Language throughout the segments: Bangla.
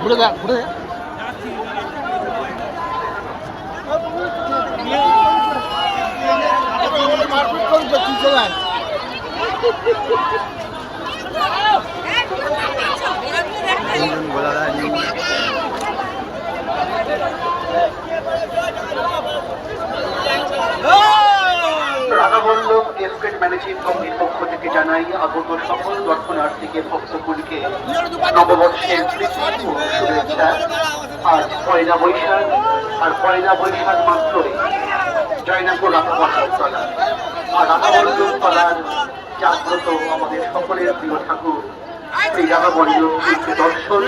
ঘুরে দেখ ঘুরে মারপিট করবে তুই চলে রাধাবল্লভ এস্টেট ম্যানেজিং কোম্পানির পক্ষ থেকে জানাই আগত সকল দর্শনার্থীকে ভক্তকুলকে নববর্ষের প্রীতি ও শুভেচ্ছা। আজ পয়লা বৈশাখ, আর পয়লা বৈশাখ মাত্রই জয়নাপুর রাধাবল্লভ তলা আর রাধাবল্লভ তলার জাগ্রত আমাদের সকলের প্রিয় ঠাকুর শ্রী রাধাবল্লভকে দর্শন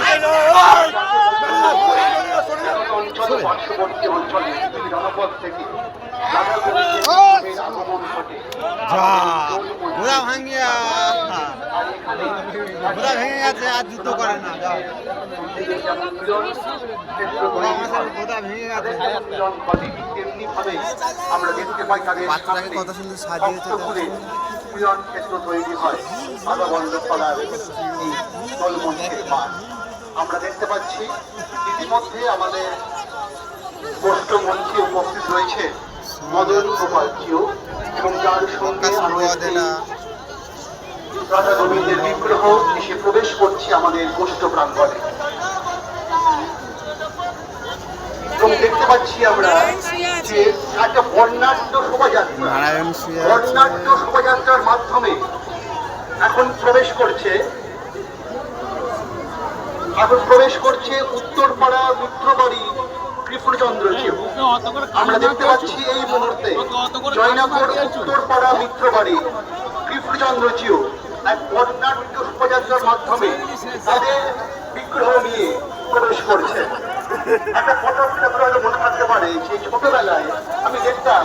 অঞ্চল পার্শ্ববর্তী অঞ্চলে জনপদ থেকে আগমন ঘটে। ভেঙে গেছে আর যুদ্ধ করে না তেমনি ভাবে আমরা দেখতে পাই তাদের কত সুন্দর সাজিয়েছে মিলন ক্ষেত্র তৈরি হয় রাধাবল্লভ তলার এই দোলমঞ্চের মাঠ। আমরা দেখতে পাচ্ছি ইতিমধ্যে আমাদের গোষ্ঠ মঞ্চে উপস্থিত রয়েছে মদন গোপালজিও এবং যার সঙ্গে রাধা গোবিন্দের বিগ্রহ এসে প্রবেশ করছে আমাদের গোষ্ঠ প্রাঙ্গণে। এবং দেখতে পাচ্ছি আমরা যে একটা বর্ণাঢ্য শোভাযাত্রার মাধ্যমে এখন প্রবেশ করছে উত্তরপাড়া মিত্রবাড়ি কৃষ্ণচন্দ্রজিউ। আমরা দেখতে পাচ্ছি এই মুহূর্তে জয়নাপুর উত্তরপাড়া মিত্রবাড়ি কৃষ্ণচন্দ্রজিউ এক বর্ণাঢ্য শোভাযাত্রার মাধ্যমে তাদের বিগ্রহ নিয়ে প্রবেশ করছে। একটা কথা হয়তো মনে থাকতে পারে যে ছোটবেলায় আমি দেখতাম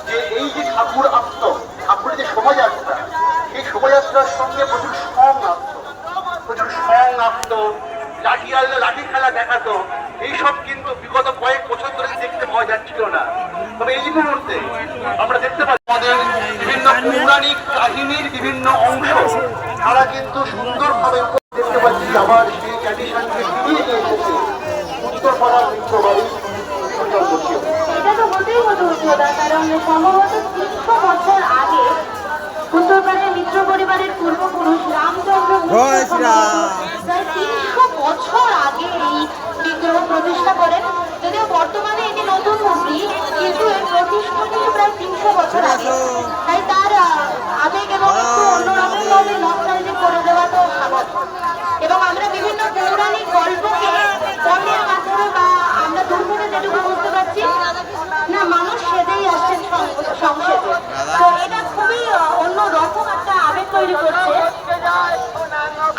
যে এই যে ঠাকুর আসত, ঠাকুরের যে শোভাযাত্রা, এই শোভাযাত্রার সঙ্গে প্রচুর সং আসত, লাঠি খেলা দেখাতো। এইসব কিন্তু বিগত কয়েক বছর ধরে দেখতে পাওয়া যাচ্ছিল না। তবে এই মুহূর্তে আমরা দেখতে পাচ্ছি আমাদের বিভিন্ন পৌরাণিক কাহিনীর বিভিন্ন অংশ তারা কিন্তু সুন্দরভাবে দেখতে পাচ্ছি আবার সেই ট্র্যাডিশনকে ফিরিয়ে নিয়ে এসেছে উত্তরপাড়ার মিত্রবাড়ি কৃষ্ণচন্দ্রজিউ। এটা তো হতেই হতো উচ্চতা, কারণ সম্ভবত 300 বছর আগে উত্তরপাড়ার মিত্র পরিবারের পূর্বপুরুষ রামচন্দ্র প্রায় 300 বছর আগে এই বিগ্রহ প্রতিষ্ঠা করেন। যদিও বর্তমানে এটি নতুন মূর্তি, কিন্তু এর প্রতিষ্ঠা কিন্তু প্রায় 300 বছর আগে। তাই তার আবেগ এবং একটু অন্যরকম ভাবে নস্টালজিক করে দেওয়া তো স্বাভাবিক। এবং আমরা বিভিন্ন পৌরাণিক গল্পকে পথের মাধ্যমে বা আমরা দূর থেকে যেটুকু বুঝতে পারছি না, মানুষ সেজেই আসছেন সংসদে। তো এটা খুবই অন্যরকম একটা আবেগ তৈরি করছে।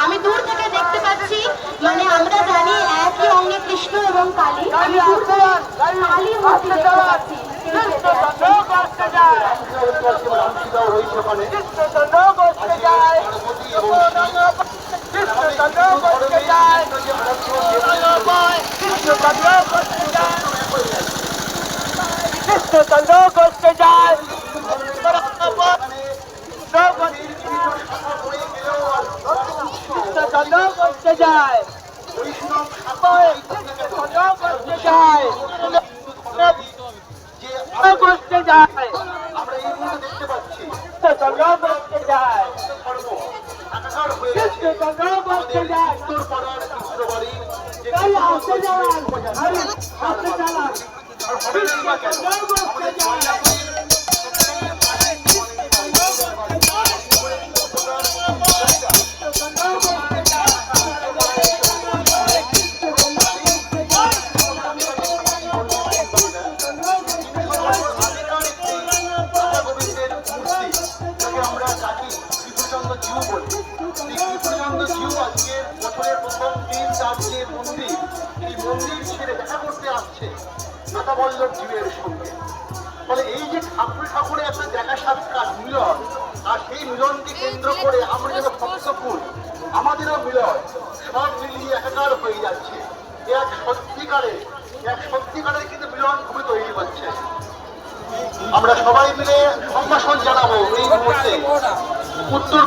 আমি দূর থেকে দেখতে পাচ্ছি, মানে আমরা জানি একই অঙ্গে কৃষ্ণ এবং কালী, আমি দূর থেকে কালী মূর্তি দেখতে পাচ্ছি। রাধাবল্লভ জিউয়ের সঙ্গে ফলে এই যে ঠাকুরের একটা দেখা সাক্ষাৎ মিলন, আর সেই মিলনকে কেন্দ্র করে আমরা যেন ভক্তকুল আমাদেরও মিলন সব মিলিয়ে একাকার হয়ে যাচ্ছে। এক সত্যিকারের কিন্তু মিলন খুবই তৈরি হচ্ছে। আমরা সবাই মিলে সম্ভাষণ জানাবো এই মুহূর্তে উত্তর